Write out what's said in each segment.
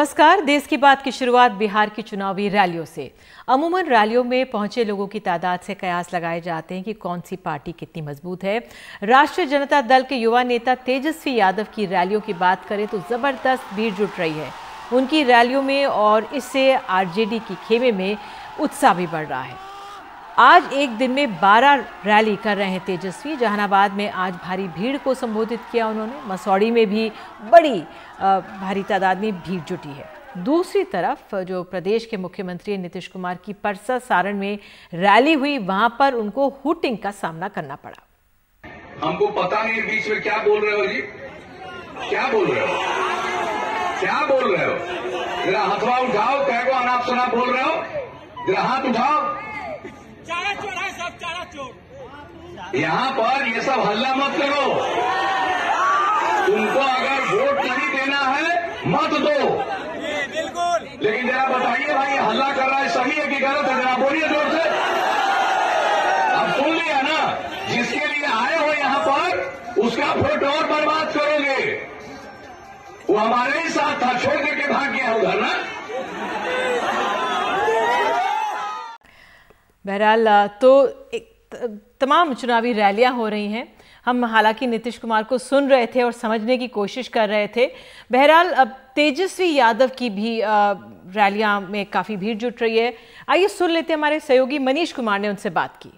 नमस्कार। देश की बात की शुरुआत बिहार की चुनावी रैलियों से। अमूमन रैलियों में पहुंचे लोगों की तादाद से कयास लगाए जाते हैं कि कौन सी पार्टी कितनी मजबूत है। राष्ट्रीय जनता दल के युवा नेता तेजस्वी यादव की रैलियों की बात करें तो जबरदस्त भीड़ जुट रही है उनकी रैलियों में, और इससे आरजेडी की खेमे में उत्साह भी बढ़ रहा है। आज एक दिन में 12 रैली कर रहे हैं तेजस्वी। जहानाबाद में आज भारी भीड़ को संबोधित किया उन्होंने। मसौड़ी में भी बड़ी भारी तादाद में भीड़ जुटी है। दूसरी तरफ जो प्रदेश के मुख्यमंत्री नीतीश कुमार की परसा सारण में रैली हुई, वहां पर उनको हुटिंग का सामना करना पड़ा। हमको पता नहीं बीच में क्या बोल रहे हो जी, क्या बोल रहे हो, क्या बोल रहे हो? जरा हथवा उठाओ, कह को अनाप शनाप बोल रहे हो, जरा हाथ उठाओ। चारा चोर है सब, चारा चोर। यहाँ पर ये सब हल्ला मत करो। तुमको अगर वोट नहीं देना है मत दो, बिल्कुल। लेकिन जरा बताइए भाई, हल्ला कर रहा है सही है कि गलत है? जरा बोलिए जोर से। अब सुन लिया ना, जिसके लिए आए हो यहाँ पर उसका वोट और बर्बाद करोगे। वो हमारे ही साथ था, छोड़ करके भाग गया उधर ना। बहरहाल तो तमाम चुनावी रैलियां हो रही हैं। हम हालांकि नीतीश कुमार को सुन रहे थे और समझने की कोशिश कर रहे थे। बहरहाल अब तेजस्वी यादव की भी रैलियां में काफ़ी भीड़ जुट रही है। आइए सुन लेते हैं, हमारे सहयोगी मनीष कुमार ने उनसे बात की।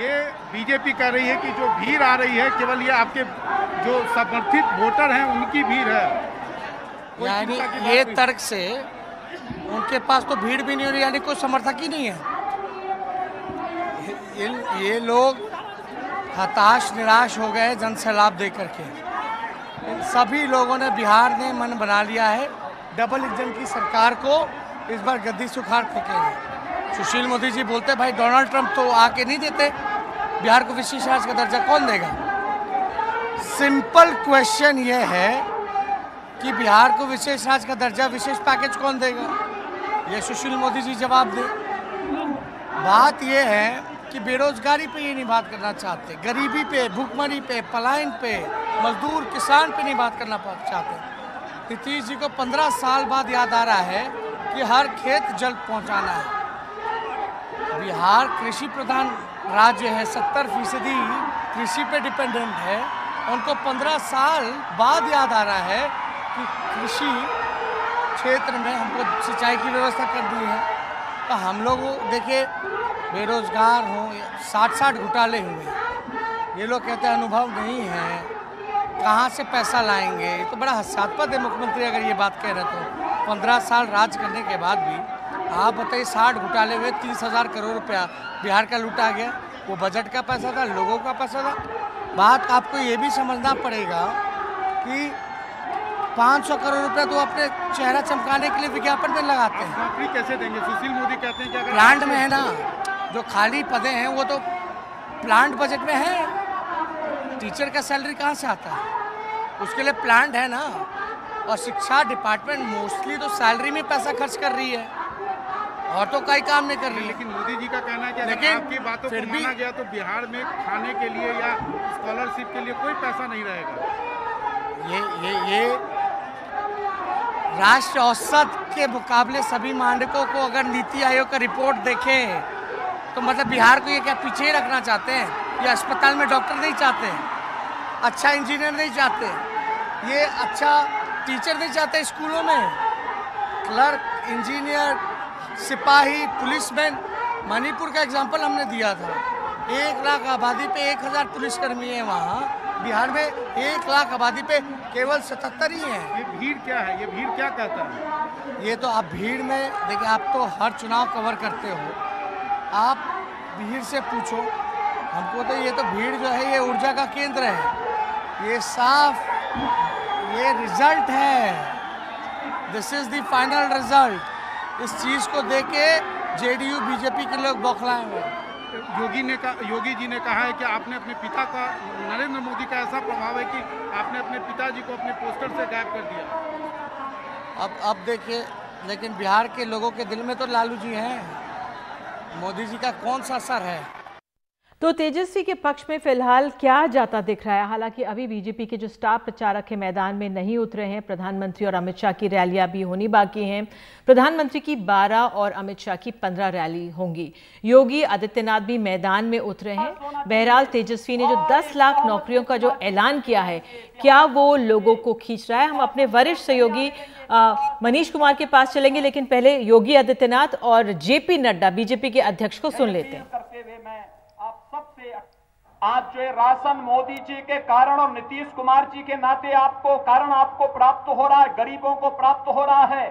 ये बीजेपी कह रही है कि जो भीड़ आ रही है केवल ये आपके जो समर्थित वोटर हैं उनकी भीड़ है। यानी ये तर्क से उनके पास तो भीड़ भी नहीं हो रही, यानी कोई समर्थक ही नहीं है। ये लोग हताश निराश हो गए जन सैलाब दे करके। इन सभी लोगों ने, बिहार ने मन बना लिया है डबल इंजन की सरकार को इस बार गद्दी से उखाड़ फेंकेंगे। सुशील मोदी जी बोलते भाई डोनाल्ड ट्रंप तो आके नहीं देते, बिहार को विशेष राज्य का दर्जा कौन देगा? सिंपल क्वेश्चन ये है कि बिहार को विशेष राज्य का दर्जा, विशेष पैकेज कौन देगा? ये सुशील मोदी जी जवाब दे। बात ये है कि बेरोजगारी पे ये नहीं बात करना चाहते, गरीबी पे, भूखमरी पे, पलायन पे, मजदूर किसान पे नहीं बात करना चाहते। नीतीश जी को 15 साल बाद याद आ रहा है कि हर खेत जल पहुंचाना है। बिहार कृषि प्रधान राज्य है, 70% कृषि पे डिपेंडेंट है। उनको 15 साल बाद याद आ रहा है कि कृषि क्षेत्र में हमको सिंचाई की व्यवस्था कर दी है। तो हम लोग देखिए बेरोजगार हों, 60 घोटाले हुए, ये लोग कहते हैं अनुभव नहीं है, कहाँ से पैसा लाएंगे? ये तो बड़ा हास्यास्पद है। मुख्यमंत्री अगर ये बात कह रहे तो 15 साल राज करने के बाद भी आप बताइए 60 घोटाले हुए, 30,000 करोड़ रुपया बिहार का लूटा गया। वो बजट का पैसा था, लोगों का पैसा था। बात आपको ये भी समझना पड़ेगा कि 500 करोड़ रुपया तो अपने चेहरा चमकाने के लिए विज्ञापन में लगाते हैं। नौकरी कैसे देंगे? सुशील मोदी कहते हैं कि अगर प्लांट में है ना, जो खाली पदे हैं वो तो प्लांट बजट में है। टीचर का सैलरी कहाँ से आता है? उसके लिए प्लांट है ना। और शिक्षा डिपार्टमेंट मोस्टली तो सैलरी में पैसा खर्च कर रही है और तो कोई काम नहीं कर रही। लेकिन मोदी जी का कहना है कि अगर आपकी बातों को माना गया तो बिहार में खाने के लिए या स्कॉलरशिप के लिए कोई पैसा नहीं रहेगा। ये राष्ट्रीय औसत के मुकाबले सभी मानकों को अगर नीति आयोग का रिपोर्ट देखें तो मतलब बिहार को ये क्या पीछे ही रखना चाहते हैं? ये अस्पताल में डॉक्टर नहीं चाहते, अच्छा इंजीनियर नहीं चाहते, ये अच्छा टीचर नहीं चाहते, स्कूलों में क्लर्क, इंजीनियर, सिपाही, पुलिसमैन। मणिपुर का एग्जाम्पल हमने दिया था। 1 लाख आबादी पे 1000 पुलिसकर्मी है वहाँ। बिहार में 1 लाख आबादी पे केवल 77 ही हैं। ये भीड़ क्या है? ये भीड़ क्या कहता है? ये तो आप भीड़ में देखिए, आप तो हर चुनाव कवर करते हो, आप भीड़ से पूछो। हमको तो ये तो भीड़ जो है ये ऊर्जा का केंद्र है। ये साफ ये रिजल्ट है। This is the final result. इस चीज़ को देख के जेडीयू बीजेपी के लोग बौखलाए हुए। योगी जी ने कहा है कि आपने अपने पिता का, नरेंद्र मोदी का ऐसा प्रभाव है कि आपने अपने पिताजी को अपने पोस्टर से गायब कर दिया। अब देखिए, लेकिन बिहार के लोगों के दिल में तो लालू जी हैं। मोदी जी का कौन सा असर है? तो तेजस्वी के पक्ष में फिलहाल क्या जाता दिख रहा है? हालांकि अभी बीजेपी के जो स्टार प्रचारक है मैदान में नहीं उतरे हैं। प्रधानमंत्री और अमित शाह की रैलियां भी होनी बाकी हैं। प्रधानमंत्री की 12 और अमित शाह की 15 रैली होंगी। योगी आदित्यनाथ भी मैदान में उतरे हैं। बहरहाल तेजस्वी ने जो 10 लाख नौकरियों का जो ऐलान किया है, क्या वो लोगों को खींच रहा है? हम अपने वरिष्ठ सहयोगी मनीष कुमार के पास चलेंगे, लेकिन पहले योगी आदित्यनाथ और जेपी नड्डा बीजेपी के अध्यक्ष को सुन लेते हैं। आज जो राशन मोदी जी के कारण और नीतीश कुमार जी के नाते आपको प्राप्त हो रहा है, गरीबों को प्राप्त हो रहा है।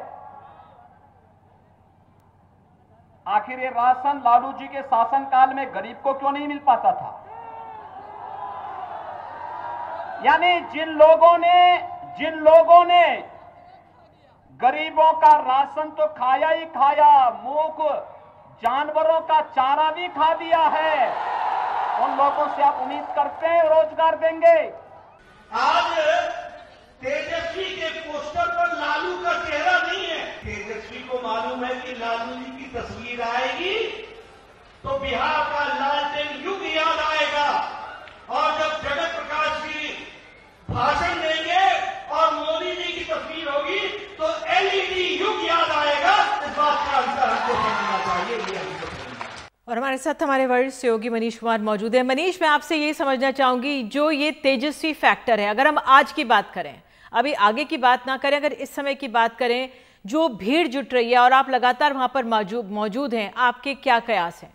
आखिर ये राशन लालू जी के शासनकाल में गरीब को क्यों नहीं मिल पाता था? यानी जिन लोगों ने गरीबों का राशन तो खाया ही खाया, मूक जानवरों का चारा भी खा दिया है, उन लोगों से आप उम्मीद करते हैं रोजगार देंगे? आज तेजस्वी के पोस्टर पर लालू का चेहरा नहीं है। तेजस्वी को मालूम है कि लालू जी की तस्वीर आएगी तो बिहार का लालटेन युग याद आएगा, और जब जगत प्रकाश जी भाषण देंगे और मोदी जी की तस्वीर होगी तो एलईडी युग याद आएगा। इस बात का अंतर हमको समझना चाहिए। और हमारे साथ हमारे वरिष्ठ सहयोगी मनीष कुमार मौजूद है। मनीष, मैं आपसे ये समझना चाहूंगी, जो ये तेजस्वी फैक्टर है, अगर हम आज की बात करें, अभी आगे की बात ना करें, अगर इस समय की बात करें, जो भीड़ जुट रही है और आप लगातार वहां पर मौजूद हैं, आपके क्या कयास हैं?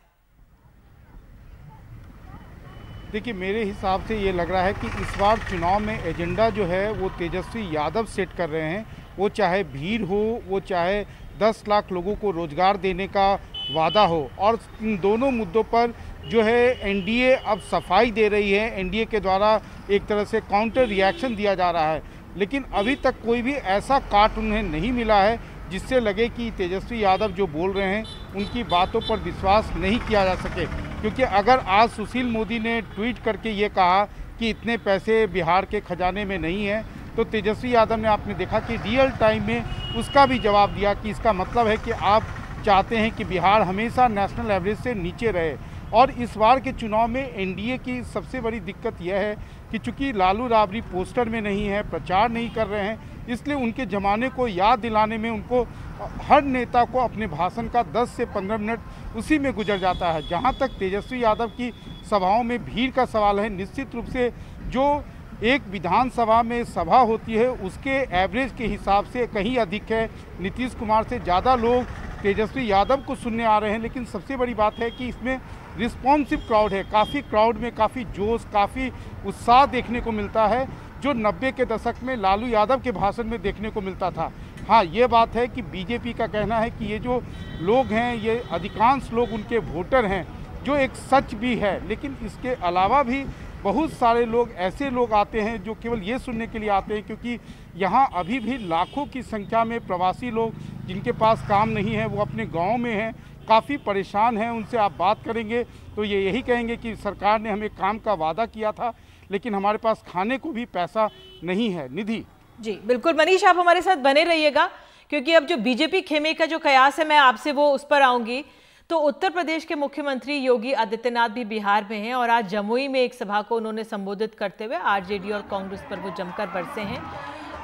देखिए, मेरे हिसाब से ये लग रहा है कि इस बार चुनाव में एजेंडा जो है वो तेजस्वी यादव सेट कर रहे हैं। वो चाहे भीड़ हो, वो चाहे 10 लाख लोगों को रोजगार देने का वादा हो, और इन दोनों मुद्दों पर जो है एनडीए अब सफाई दे रही है। एनडीए के द्वारा एक तरह से काउंटर रिएक्शन दिया जा रहा है, लेकिन अभी तक कोई भी ऐसा काट उन्हें नहीं मिला है जिससे लगे कि तेजस्वी यादव जो बोल रहे हैं उनकी बातों पर विश्वास नहीं किया जा सके। क्योंकि अगर आज सुशील मोदी ने ट्वीट करके ये कहा कि इतने पैसे बिहार के खजाने में नहीं है, तो तेजस्वी यादव ने, आपने देखा कि रियल टाइम में उसका भी जवाब दिया कि इसका मतलब है कि आप चाहते हैं कि बिहार हमेशा नेशनल एवरेज से नीचे रहे। और इस बार के चुनाव में एनडीए की सबसे बड़ी दिक्कत यह है कि चूंकि लालू राबड़ी पोस्टर में नहीं है, प्रचार नहीं कर रहे हैं, इसलिए उनके ज़माने को याद दिलाने में उनको हर नेता को अपने भाषण का 10 से 15 मिनट उसी में गुजर जाता है। जहां तक तेजस्वी यादव की सभाओं में भीड़ का सवाल है, निश्चित रूप से जो एक विधानसभा में सभा होती है उसके एवरेज के हिसाब से कहीं अधिक है। नीतीश कुमार से ज़्यादा लोग तेजस्वी यादव को सुनने आ रहे हैं। लेकिन सबसे बड़ी बात है कि इसमें रिस्पॉन्सिव क्राउड है। काफ़ी क्राउड में काफ़ी जोश, काफ़ी उत्साह देखने को मिलता है, जो 90 के दशक में लालू यादव के भाषण में देखने को मिलता था। हाँ, ये बात है कि बीजेपी का कहना है कि ये जो लोग हैं, ये अधिकांश लोग उनके वोटर हैं, जो एक सच भी है। लेकिन इसके अलावा भी बहुत सारे लोग ऐसे लोग आते हैं जो केवल ये सुनने के लिए आते हैं, क्योंकि यहाँ अभी भी लाखों की संख्या में प्रवासी लोग जिनके पास काम नहीं है, वो अपने गांव में हैं, काफ़ी परेशान हैं। उनसे आप बात करेंगे तो ये यही कहेंगे कि सरकार ने हमें काम का वादा किया था, लेकिन हमारे पास खाने को भी पैसा नहीं है। निधि जी बिल्कुल। मनीष, आप हमारे साथ बने रहिएगा, क्योंकि अब जो बीजेपी खेमे का जो कयास है, मैं आपसे वो उस पर आऊंगी। तो उत्तर प्रदेश के मुख्यमंत्री योगी आदित्यनाथ भी बिहार में हैं और आज जमुई में एक सभा को उन्होंने संबोधित करते हुए आरजेडी और कांग्रेस पर वो जमकर बरसे हैं।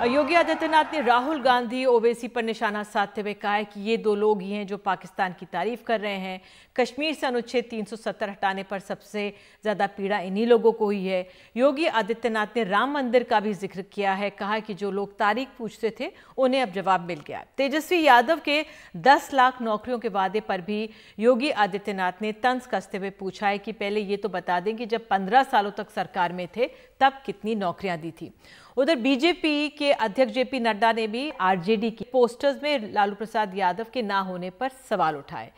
योगी आदित्यनाथ ने राहुल गांधी, ओवैसी पर निशाना साधते हुए कहा है कि ये दो लोग ही हैं जो पाकिस्तान की तारीफ कर रहे हैं। कश्मीर से अनुच्छेद 370 हटाने पर सबसे ज़्यादा पीड़ा इन्हीं लोगों को ही है। योगी आदित्यनाथ ने राम मंदिर का भी जिक्र किया है, कहा कि जो लोग तारीख पूछते थे उन्हें अब जवाब मिल गया। तेजस्वी यादव के 10 लाख नौकरियों के वादे पर भी योगी आदित्यनाथ ने तंज कसते हुए पूछा है कि पहले ये तो बता दें कि जब 15 सालों तक सरकार में थे तब कितनी नौकरियां दी थी। उधर बीजेपी के अध्यक्ष जेपी नड्डा ने भी आरजेडी के पोस्टर्स में लालू प्रसाद यादव के ना होने पर सवाल उठाए।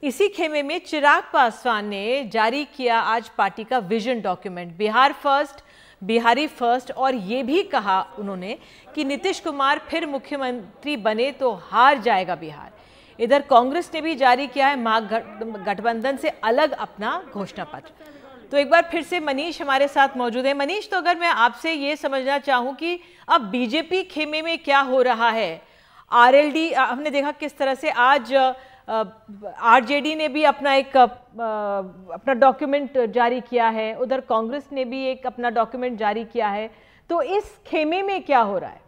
इसी खेमे में चिराग पासवान ने जारी किया आज पार्टी का vision document, Bihar first, Bihari first, और ये भी कहा उन्होंने कि नीतीश कुमार फिर मुख्यमंत्री बने तो हार जाएगा बिहार। इधर कांग्रेस ने भी जारी किया है महागठबंधन से अलग अपना घोषणा पत्र। तो एक बार फिर से मनीष हमारे साथ मौजूद है। मनीष, तो अगर मैं आपसे ये समझना चाहूं कि अब बीजेपी खेमे में क्या हो रहा है, आरएलडी हमने देखा किस तरह से आज आरजेडी ने भी अपना एक अपना डॉक्यूमेंट जारी किया है, उधर कांग्रेस ने भी एक अपना डॉक्यूमेंट जारी किया है। तो इस खेमे में क्या हो रहा है?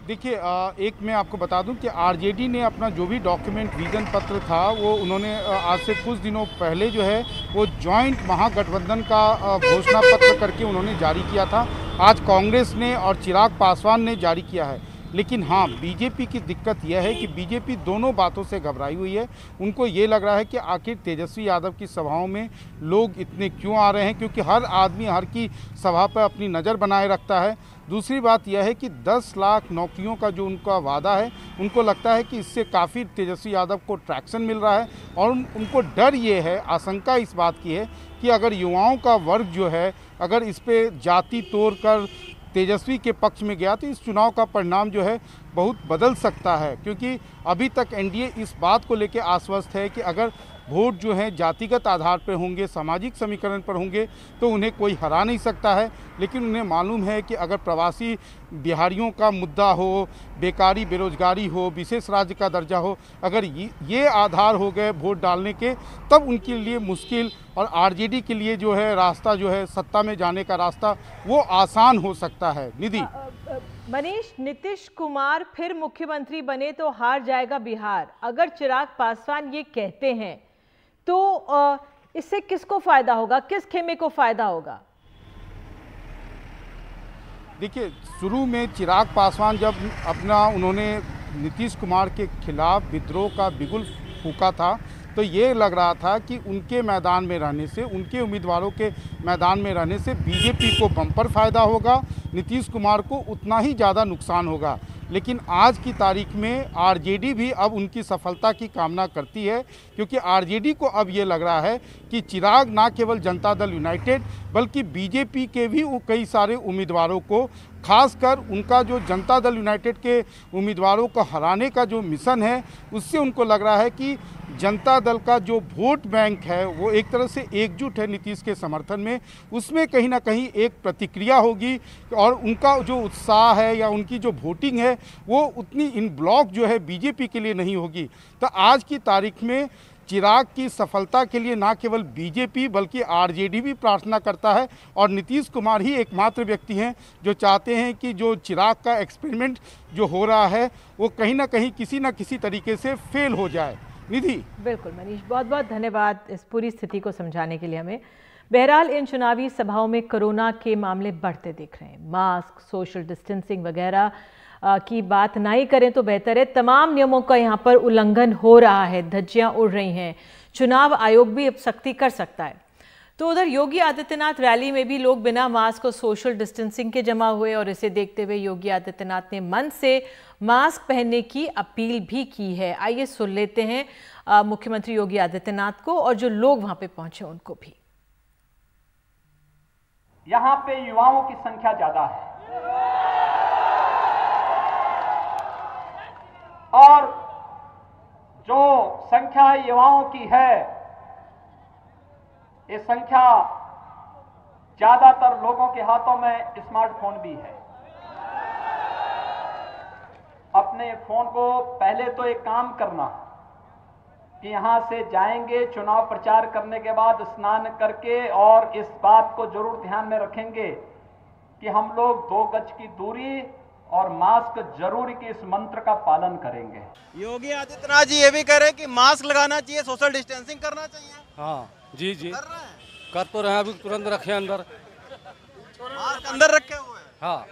देखिए, एक मैं आपको बता दूं कि आरजेडी ने अपना जो भी डॉक्यूमेंट विजन पत्र था वो उन्होंने आज से कुछ दिनों पहले जो है वो जॉइंट महागठबंधन का घोषणा पत्र करके उन्होंने जारी किया था। आज कांग्रेस ने और चिराग पासवान ने जारी किया है। लेकिन हाँ, बीजेपी की दिक्कत यह है कि बीजेपी दोनों बातों से घबराई हुई है। उनको ये लग रहा है कि आखिर तेजस्वी यादव की सभाओं में लोग इतने क्यों आ रहे हैं, क्योंकि हर आदमी हर की सभा पर अपनी नज़र बनाए रखता है। दूसरी बात यह है कि 10 लाख नौकरियों का जो उनका वादा है, उनको लगता है कि इससे काफ़ी तेजस्वी यादव को ट्रैक्शन मिल रहा है और उनको डर ये है, आशंका इस बात की है कि अगर युवाओं का वर्ग जो है अगर इस पर जाति तोड़ कर तेजस्वी के पक्ष में गया तो इस चुनाव का परिणाम जो है बहुत बदल सकता है। क्योंकि अभी तक एनडीए इस बात को लेकर आश्वस्त है कि अगर वोट जो है जातिगत आधार पर होंगे, सामाजिक समीकरण पर होंगे तो उन्हें कोई हरा नहीं सकता है। लेकिन उन्हें मालूम है कि अगर प्रवासी बिहारियों का मुद्दा हो, बेकारी बेरोजगारी हो, विशेष राज्य का दर्जा हो, अगर ये आधार हो गए वोट डालने के, तब उनके लिए मुश्किल और आरजेडी के लिए जो है रास्ता जो है सत्ता में जाने का रास्ता वो आसान हो सकता है। निधि, मनीष, नीतीश कुमार फिर मुख्यमंत्री बने तो हार जाएगा बिहार, अगर चिराग पासवान ये कहते हैं तो इससे किसको फायदा होगा, किस खेमे को फायदा होगा? देखिए, शुरू में चिराग पासवान जब उन्होंने नीतीश कुमार के खिलाफ विद्रोह का बिगुल फूंका था तो ये लग रहा था कि उनके मैदान में रहने से, उनके उम्मीदवारों के मैदान में रहने से बीजेपी को बम्पर फायदा होगा, नीतीश कुमार को उतना ही ज़्यादा नुकसान होगा। लेकिन आज की तारीख में आरजेडी भी अब उनकी सफलता की कामना करती है, क्योंकि आरजेडी को अब ये लग रहा है कि चिराग ना केवल जनता दल यूनाइटेड बल्कि बीजेपी के भी कई सारे उम्मीदवारों को, खासकर उनका जो जनता दल यूनाइटेड के उम्मीदवारों को हराने का जो मिशन है, उससे उनको लग रहा है कि जनता दल का जो वोट बैंक है वो एक तरह से एकजुट है नीतीश के समर्थन में, उसमें कहीं ना कहीं एक प्रतिक्रिया होगी और उनका जो उत्साह है या उनकी जो वोटिंग है वो उतनी इन ब्लॉक जो है बीजेपी के लिए नहीं होगी। तो आज की तारीख में चिराग की सफलता के लिए ना केवल बीजेपी बल्कि आरजेडी भी प्रार्थना करता है और नीतीश कुमार ही एकमात्र व्यक्ति हैं जो चाहते हैं कि जो चिराग का एक्सपेरिमेंट जो हो रहा है वो कहीं ना कहीं किसी न किसी तरीके से फेल हो जाए। निधि, बिल्कुल मनीष, बहुत बहुत धन्यवाद इस पूरी स्थिति को समझाने के लिए हमें। बहरहाल इन चुनावी सभाओं में कोरोना के मामले बढ़ते दिख रहे हैं। मास्क, सोशल डिस्टेंसिंग वगैरह की बात ना ही करें तो बेहतर है। तमाम नियमों का यहाँ पर उल्लंघन हो रहा है, धज्जियां उड़ रही हैं। चुनाव आयोग भी अब सख्ती कर सकता है। तो उधर योगी आदित्यनाथ रैली में भी लोग बिना मास्क और सोशल डिस्टेंसिंग के जमा हुए और इसे देखते हुए योगी आदित्यनाथ ने मन से मास्क पहनने की अपील भी की है। आइए सुन लेते हैं मुख्यमंत्री योगी आदित्यनाथ को और जो लोग वहां पे पहुंचे उनको भी। यहां पे युवाओं की संख्या ज्यादा है और जो संख्या युवाओं की है, ये संख्या ज्यादातर लोगों के हाथों में स्मार्टफोन भी है। अपने फोन को पहले तो एक काम करना कि यहां से जाएंगे चुनाव प्रचार करने के बाद स्नान करके, और इस बात को जरूर ध्यान में रखेंगे कि हम लोग 2 गज की दूरी और मास्क जरूरी के इस मंत्र का पालन करेंगे। योगी आदित्यनाथ जी ये भी कह रहे हैं कि मास्क लगाना चाहिए, सोशल डिस्टेंसिंग करना चाहिए। हाँ जी जी, कर तो रहे हैं, अभी तुरंत रखे अंदर, मास्क अंदर रखे हुए हैं। हाँ,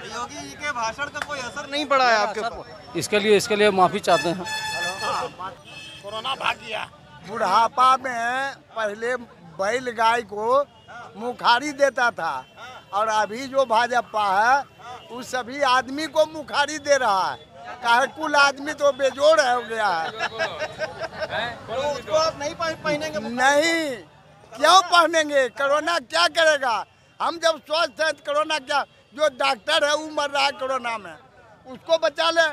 योगी जी के भाषण का कोई असर नहीं पड़ा है आपके ऊपर? इसके लिए माफी चाहते हैं। कोरोना भाग गया। बुढ़ापा में पहले बैल गाय को मुखारी देता था और अभी जो भाजपा है वो सभी आदमी को मुखारी दे रहा है। काहे कुल आदमी तो बेजोड़ हो गया है। तो उसको आप नहीं पहनेंगे? नहीं, क्यों पहनेंगे? कोरोना क्या करेगा? हम जब स्वस्थ हैं तो कोरोना क्या? जो डॉक्टर है वो मर रहा है कोरोना में, उसको बचा ले।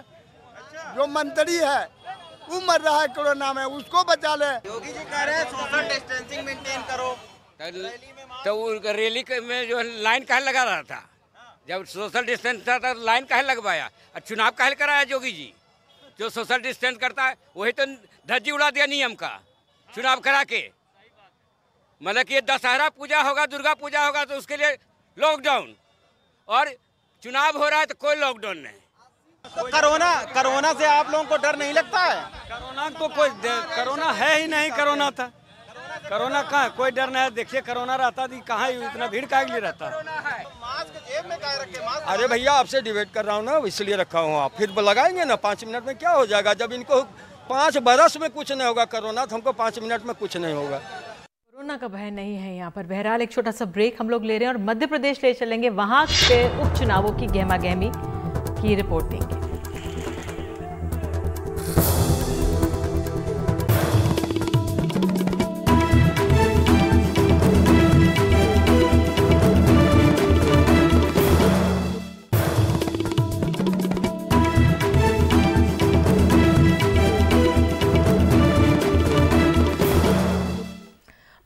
जो मंत्री है वो मर रहा है कोरोना में, उसको बचा ले। योगी जी कह रहे हैं सोशल डिस्टेंसिंग मेंटेन करो। तो रैली में जो लाइन कहाँ लगा रहा था? जब सोशल डिस्टेंस था तो लाइन काहे लगवाया और चुनाव काहे कराया जोगी जी? जो सोशल डिस्टेंस करता है वही तो धज्जी उड़ा दिया नियम का चुनाव करा के। मतलब कि ये दशहरा पूजा होगा, दुर्गा पूजा होगा तो उसके लिए लॉकडाउन, और चुनाव हो रहा है तो कोई लॉकडाउन नहीं। तो कोरोना से आप लोगों को डर नहीं लगता है? कोरोना है ही नहीं, कोरोना था, कोरोना कहाँ, कोई डर नहीं है। देखिए कोरोना रहता थी कहाँ, इतना भीड़ काहे के लिए रहता? मास्क जेब में काहे रखे? मास्क अरे भैया आपसे डिबेट कर रहा हूँ ना, इसलिए रखा हूँ। आप फिर लगाएंगे ना 5 मिनट में, क्या हो जाएगा? जब इनको 5 बरस में कुछ नहीं होगा कोरोना, तो हमको 5 मिनट में कुछ नहीं होगा। कोरोना का भय नहीं है यहाँ पर। बहरहाल एक छोटा सा ब्रेक हम लोग ले रहे हैं और मध्य प्रदेश ले चलेंगे, वहां के उपचुनावों की गहमा गहमी की रिपोर्ट देंगे।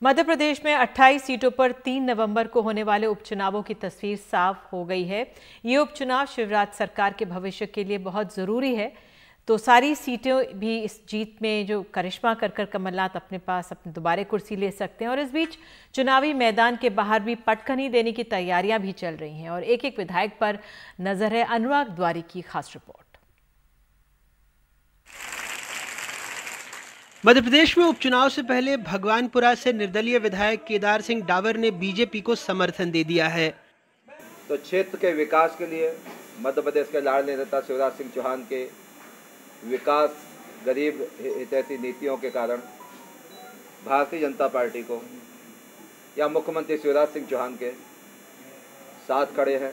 मध्य प्रदेश में 28 सीटों पर 3 नवंबर को होने वाले उपचुनावों की तस्वीर साफ हो गई है। ये उपचुनाव शिवराज सरकार के भविष्य के लिए बहुत ज़रूरी है। तो सारी सीटें भी इस जीत में जो करिश्मा कर कमलनाथ अपने पास अपने दोबारे कुर्सी ले सकते हैं। और इस बीच चुनावी मैदान के बाहर भी पटखनी देने की तैयारियां भी चल रही हैं और एक एक विधायक पर नजर है। अनुराग द्वारी की खास रिपोर्ट। मध्य प्रदेश में उपचुनाव से पहले भगवानपुरा से निर्दलीय विधायक केदार सिंह डावर ने बीजेपी को समर्थन दे दिया है। तो क्षेत्र के विकास के लिए मध्य प्रदेश के लाडले नेता शिवराज सिंह चौहान के विकास गरीब हितैषी नीतियों के कारण भारतीय जनता पार्टी को या मुख्यमंत्री शिवराज सिंह चौहान के साथ खड़े हैं।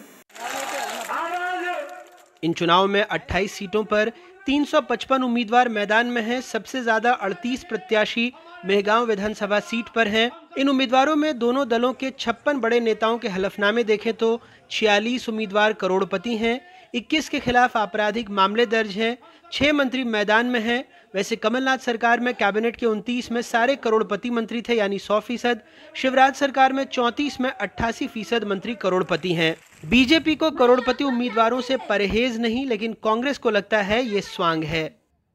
इन चुनाव में 28 सीटों पर 355 उम्मीदवार मैदान में हैं। सबसे ज्यादा 38 प्रत्याशी मेहगांव विधानसभा सीट पर हैं। इन उम्मीदवारों में दोनों दलों के 56 बड़े नेताओं के हलफनामे देखें तो 46 उम्मीदवार करोड़पति हैं, 21 के खिलाफ आपराधिक मामले दर्ज हैं, 6 मंत्री मैदान में हैं। वैसे कमलनाथ सरकार में कैबिनेट के 29 में सारे करोड़पति मंत्री थे, यानी 100%। शिवराज सरकार में 34 में 88% मंत्री करोड़पति हैं। बीजेपी को करोड़पति उम्मीदवारों से परहेज नहीं, लेकिन कांग्रेस को लगता है ये स्वांग है।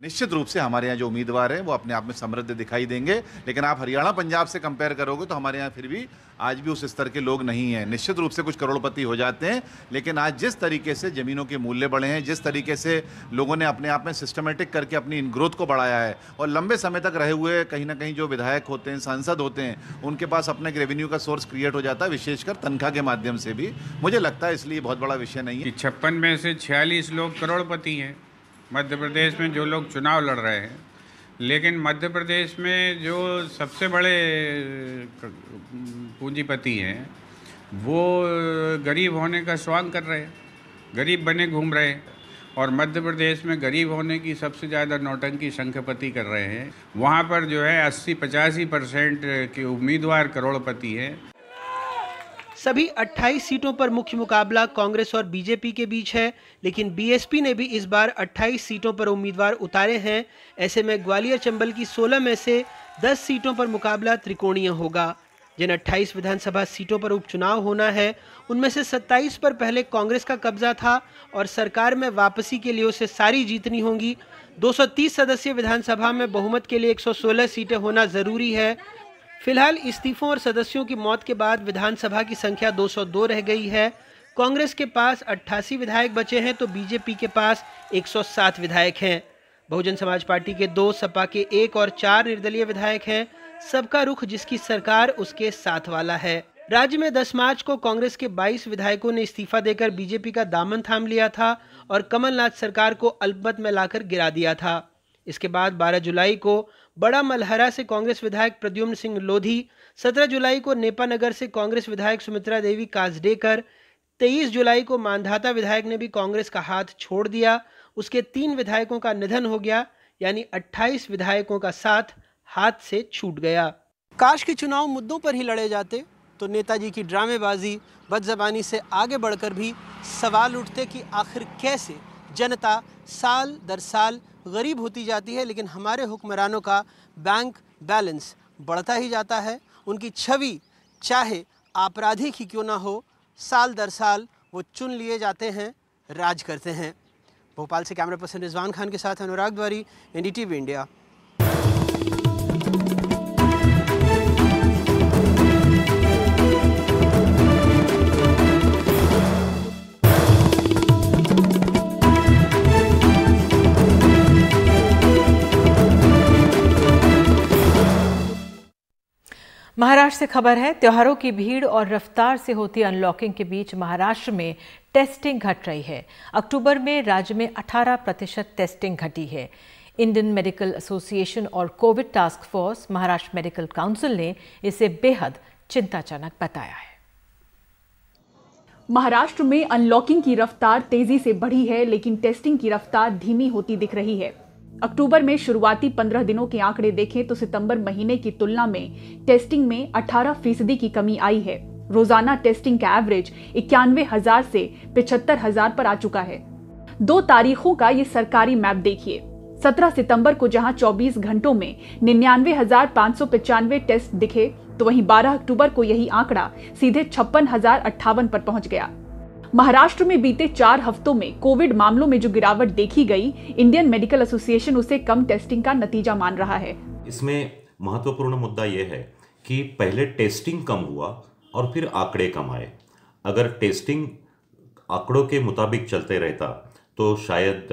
निश्चित रूप से हमारे यहाँ जो उम्मीदवार हैं वो अपने आप में समृद्ध दिखाई देंगे, लेकिन आप हरियाणा पंजाब से कंपेयर करोगे तो हमारे यहाँ फिर भी आज भी उस स्तर के लोग नहीं हैं। निश्चित रूप से कुछ करोड़पति हो जाते हैं, लेकिन आज जिस तरीके से ज़मीनों के मूल्य बढ़े हैं, जिस तरीके से लोगों ने अपने आप में सिस्टमेटिक करके अपनी ग्रोथ को बढ़ाया है और लंबे समय तक रहे हुए कहीं ना कहीं जो विधायक होते हैं, सांसद होते हैं, उनके पास अपने रेवेन्यू का सोर्स क्रिएट हो जाता है, विशेषकर तनख्वाह के माध्यम से भी। मुझे लगता है इसलिए बहुत बड़ा विषय नहीं है। 56 में से 46 लोग करोड़पति हैं मध्य प्रदेश में जो लोग चुनाव लड़ रहे हैं। लेकिन मध्य प्रदेश में जो सबसे बड़े पूंजीपति हैं वो गरीब होने का स्वांग कर रहे हैं, गरीब बने घूम रहे हैं। और मध्य प्रदेश में गरीब होने की सबसे ज़्यादा नौटंकी शंखपति कर रहे हैं। वहाँ पर जो है 80-85% के उम्मीदवार करोड़पति हैं। सभी 28 सीटों पर मुख्य मुकाबला कांग्रेस और बीजेपी के बीच है, लेकिन बीएसपी ने भी इस बार 28 सीटों पर उम्मीदवार उतारे हैं। ऐसे में ग्वालियर चंबल की 16 में से 10 सीटों पर मुकाबला त्रिकोणीय होगा। जिन 28 विधानसभा सीटों पर उपचुनाव होना है उनमें से 27 पर पहले कांग्रेस का कब्जा था और सरकार में वापसी के लिए उसे सारी जीतनी होंगी। 230 सदस्यीय विधानसभा में बहुमत के लिए 116 सीटें होना जरूरी है। फिलहाल इस्तीफों और सदस्यों की मौत के बाद विधानसभा की संख्या 202 रह गई है। कांग्रेस के पास 88 विधायक बचे हैं तो बीजेपी के पास 107 विधायक हैं। बहुजन समाज पार्टी के 2, सपा के 1 और 4 निर्दलीय विधायक हैं। सबका रुख जिसकी सरकार उसके साथ वाला है। राज्य में 10 मार्च को कांग्रेस के 22 विधायकों ने इस्तीफा देकर बीजेपी का दामन थाम लिया था और कमलनाथ सरकार को अल्पमत में लाकर गिरा दिया था। इसके बाद 12 जुलाई को बड़ा मलहरा से कांग्रेस विधायक प्रद्युम्न सिंह लोधी, 17 जुलाई को नेपानगर से कांग्रेस विधायक सुमित्रा देवी काजडेकर, 23 जुलाई को मांधाता विधायक ने भी कांग्रेस का हाथ छोड़ दिया। उसके 3 विधायकों का निधन हो गया, यानी 28 विधायकों का साथ हाथ से छूट गया। काश के चुनाव मुद्दों पर ही लड़े जाते तो नेताजी की ड्रामेबाजी, बदजबानी से आगे बढ़कर भी सवाल उठते कि आखिर कैसे जनता साल दर साल गरीब होती जाती है, लेकिन हमारे हुक्मरानों का बैंक बैलेंस बढ़ता ही जाता है। उनकी छवि चाहे आपराधिक ही क्यों ना हो, साल दर साल वो चुन लिए जाते हैं, राज करते हैं। भोपाल से कैमरा पर्सन रिजवान खान के साथ अनुराग द्वारी, NDTV इंडिया। महाराष्ट्र से खबर है। त्योहारों की भीड़ और रफ्तार से होती अनलॉकिंग के बीच महाराष्ट्र में टेस्टिंग घट रही है। अक्टूबर में राज्य में 18% टेस्टिंग घटी है। इंडियन मेडिकल एसोसिएशन और Covid task force Maharashtra medical council ने इसे बेहद चिंताजनक बताया है। महाराष्ट्र में अनलॉकिंग की रफ्तार तेजी से बढ़ी है, लेकिन टेस्टिंग की रफ्तार धीमी होती दिख रही है। अक्टूबर में शुरुआती 15 दिनों के आंकड़े देखें तो सितंबर महीने की तुलना में टेस्टिंग में 18% की कमी आई है। रोजाना टेस्टिंग का एवरेज 91,000 से 75,000 पर आ चुका है। 2 तारीखों का ये सरकारी मैप देखिए। 17 सितंबर को जहां 24 घंटों में 99,595 टेस्ट दिखे, तो वहीं 12 अक्टूबर को यही आंकड़ा सीधे 56,058 पर पहुंच गया। महाराष्ट्र में बीते 4 हफ्तों में कोविड मामलों में जो गिरावट देखी गई, इंडियन मेडिकल एसोसिएशन उसे कम टेस्टिंग का नतीजा मान रहा है। इसमें महत्वपूर्ण मुद्दा यह है कि पहले टेस्टिंग कम हुआ और फिर आंकड़े कम आए। अगर टेस्टिंग आंकड़ों के मुताबिक चलते रहता तो शायद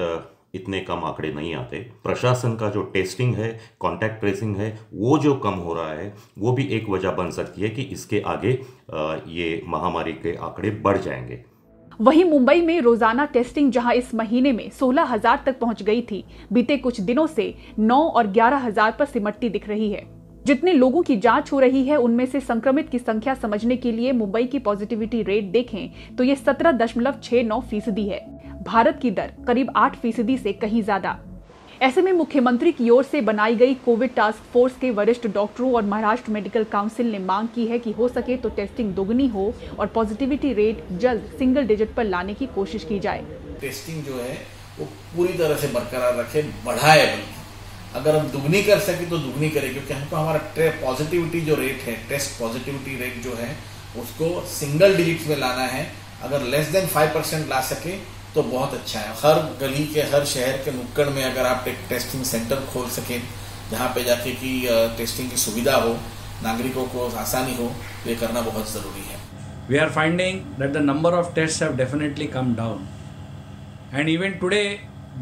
इतने कम आंकड़े नहीं आते। प्रशासन का जो टेस्टिंग है, कॉन्टैक्ट ट्रेसिंग है, वो जो कम हो रहा है, वो भी एक वजह बन सकती है कि इसके आगे ये महामारी के आंकड़े बढ़ जाएंगे। वहीं मुंबई में रोजाना टेस्टिंग जहां इस महीने में 16,000 तक पहुंच गई थी, बीते कुछ दिनों से 9 और 11,000 पर सिमटती दिख रही है। जितने लोगों की जांच हो रही है, उनमें से संक्रमित की संख्या समझने के लिए मुंबई की पॉजिटिविटी रेट देखें तो ये 17.69% है। भारत की दर करीब 8% से कहीं ज्यादा। ऐसे में मुख्यमंत्री की ओर से बनाई गई कोविड टास्क फोर्स के वरिष्ठ डॉक्टरों और महाराष्ट्र मेडिकल काउंसिल ने मांग की है कि हो सके तो टेस्टिंग दोगुनी हो और पॉजिटिविटी रेट जल्द सिंगल डिजिट पर लाने की कोशिश की जाए। टेस्टिंग जो है वो पूरी तरह से बरकरार रखे, बढ़ाए। अगर हम दुगनी कर सके तो दुगनी करें, क्योंकि हमको हमारा पॉजिटिविटी जो रेट है, टेस्ट पॉजिटिविटी रेट जो है, उसको सिंगल डिजिट में लाना है। अगर लेस देन 5% ला सके तो बहुत अच्छा है। हर गली के, हर शहर के नुक्कड़ में अगर आप एक टेस्टिंग सेंटर खोल सकें, जहां पे जाके की टेस्टिंग की सुविधा हो, नागरिकों को आसानी हो, तो ये करना बहुत जरूरी है। We are finding that the number of tests have definitely come down, and even today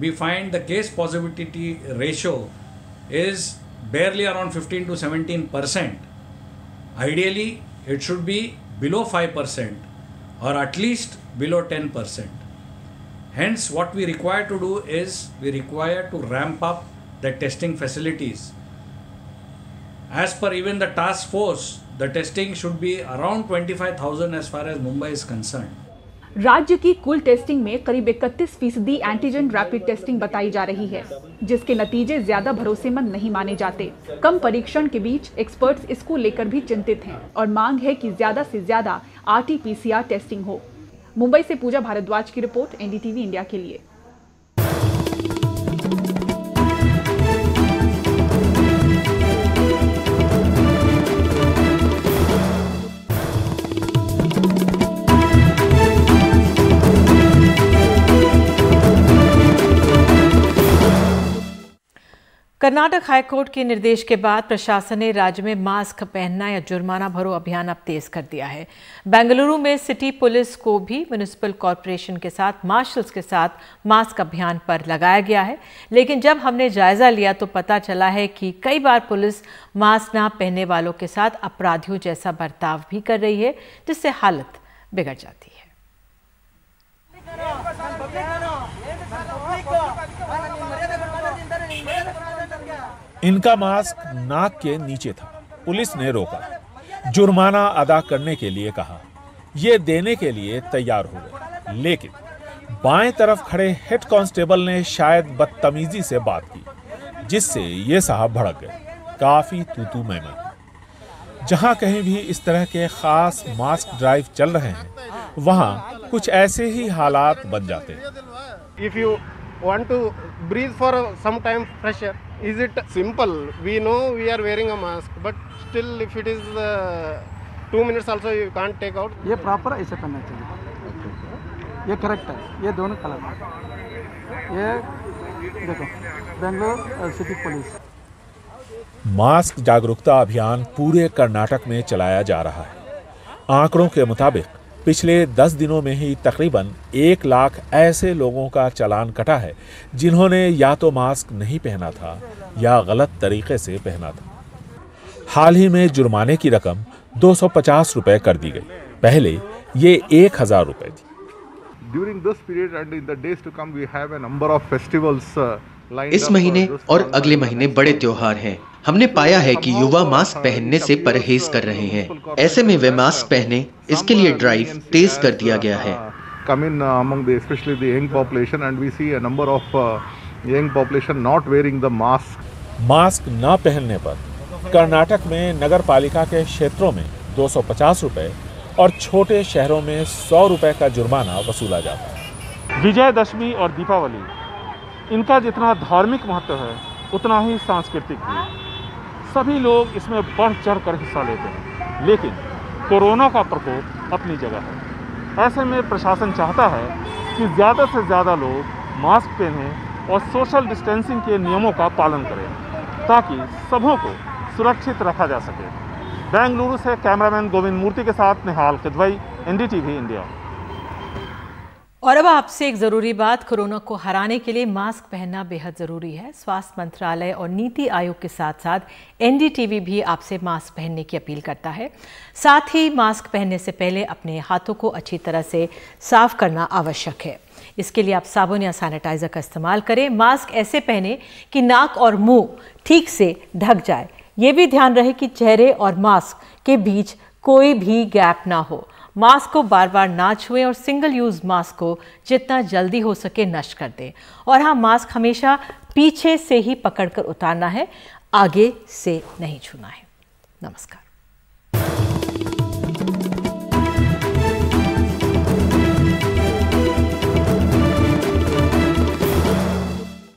we find the case positivity ratio is barely around 15 to 17%. Ideally, it should be below 5% or at least below 10%. Hence, what we require to do is we require to ramp up the testing facilities. As per even the task force, the testing should be around 25,000 as far as Mumbai is concerned. राज्य की कुल testing में करीब 31% antigen rapid testing बताई जा रही है, जिसके नतीजे ज्यादा भरोसेमंद नहीं माने जाते। कम परीक्षण के बीच एक्सपर्ट्स इसको लेकर भी चिंतित हैं और मांग है कि ज्यादा से ज्यादा RT-PCR टेस्टिंग हो। मुंबई से पूजा भारद्वाज की रिपोर्ट, NDTV इंडिया के लिए। कर्नाटक हाईकोर्ट के निर्देश के बाद प्रशासन ने राज्य में मास्क पहनना या जुर्माना भरो अभियान अब तेज कर दिया है। बेंगलुरु में सिटी पुलिस को भी म्युनिसिपल कॉरपोरेशन के साथ मार्शल्स के साथ मास्क अभियान पर लगाया गया है, लेकिन जब हमने जायजा लिया तो पता चला है कि कई बार पुलिस मास्क ना पहनने वालों के साथ अपराधियों जैसा बर्ताव भी कर रही है, जिससे हालत बिगड़ जाती है। इनका मास्क नाक के नीचे था। पुलिस ने रोका, जुर्माना अदा करने के लिए कहा, ये देने के लिए तैयार हो गए, लेकिन बाएं तरफ खड़े हेड कांस्टेबल ने शायद बदतमीजी से बात की, जिससे ये साहब भड़क गए। काफी तू-तू मैं-मैं। जहां कहीं भी इस तरह के खास मास्क ड्राइव चल रहे हैं, वहां कुछ ऐसे ही हालात बन जाते हैं। If you want to breathe for some time fresh air, is it simple? We know we are wearing a mask, but still if it is 2 minutes also you can't take out. ये proper ऐसे करना चाहिए। ये correct है, ये दोनों गलत है। ये देखो बेंगलोर सिटी पुलिस। मास्क जागरूकता अभियान पूरे कर्नाटक में चलाया जा रहा है। आंकड़ों के मुताबिक पिछले 10 दिनों में ही तकरीबन 1 लाख ऐसे लोगों का चालान कटा है जिन्होंने या तो मास्क नहीं पहना था या गलत तरीके से पहना था। हाल ही में जुर्माने की रकम 250 रुपए कर दी गई, पहले ये 1000 रुपए थी। इस महीने और अगले महीने बड़े त्योहार हैं। हमने पाया है कि युवा मास्क पहनने से परहेज कर रहे हैं। ऐसे में वे मास्क पहने, इसके लिए ड्राइव तेज कर दिया गया है। मास्क न पहनने पर कर्नाटक में नगर पालिका के क्षेत्रों में 250 रुपए और छोटे शहरों में 100 रुपए का जुर्माना वसूला जाता है। विजयदशमी और दीपावली, इनका जितना धार्मिक महत्व है उतना ही सांस्कृतिक भी। सभी लोग इसमें बढ़ चढ़ कर हिस्सा लेते हैं, लेकिन कोरोना का प्रकोप अपनी जगह है। ऐसे में प्रशासन चाहता है कि ज़्यादा से ज़्यादा लोग मास्क पहनें और सोशल डिस्टेंसिंग के नियमों का पालन करें ताकि सबों को सुरक्षित रखा जा सके। बेंगलुरु से कैमरामैन गोविंद मूर्ति के साथ निहाल किदवई, एनडीटीवी इंडिया। और अब आपसे एक ज़रूरी बात, कोरोना को हराने के लिए मास्क पहनना बेहद ज़रूरी है। स्वास्थ्य मंत्रालय और नीति आयोग के साथ साथ एनडीटीवी भी आपसे मास्क पहनने की अपील करता है। साथ ही मास्क पहनने से पहले अपने हाथों को अच्छी तरह से साफ करना आवश्यक है। इसके लिए आप साबुन या सैनिटाइज़र का इस्तेमाल करें। मास्क ऐसे पहने कि नाक और मुंह ठीक से ढक जाए। ये भी ध्यान रहे कि चेहरे और मास्क के बीच कोई भी गैप ना हो। मास्क को बार बार ना छुएं और सिंगल यूज़ मास्क को जितना जल्दी हो सके नष्ट कर दें। और हाँ, मास्क हमेशा पीछे से ही पकड़कर उतारना है, आगे से नहीं छूना है। नमस्कार।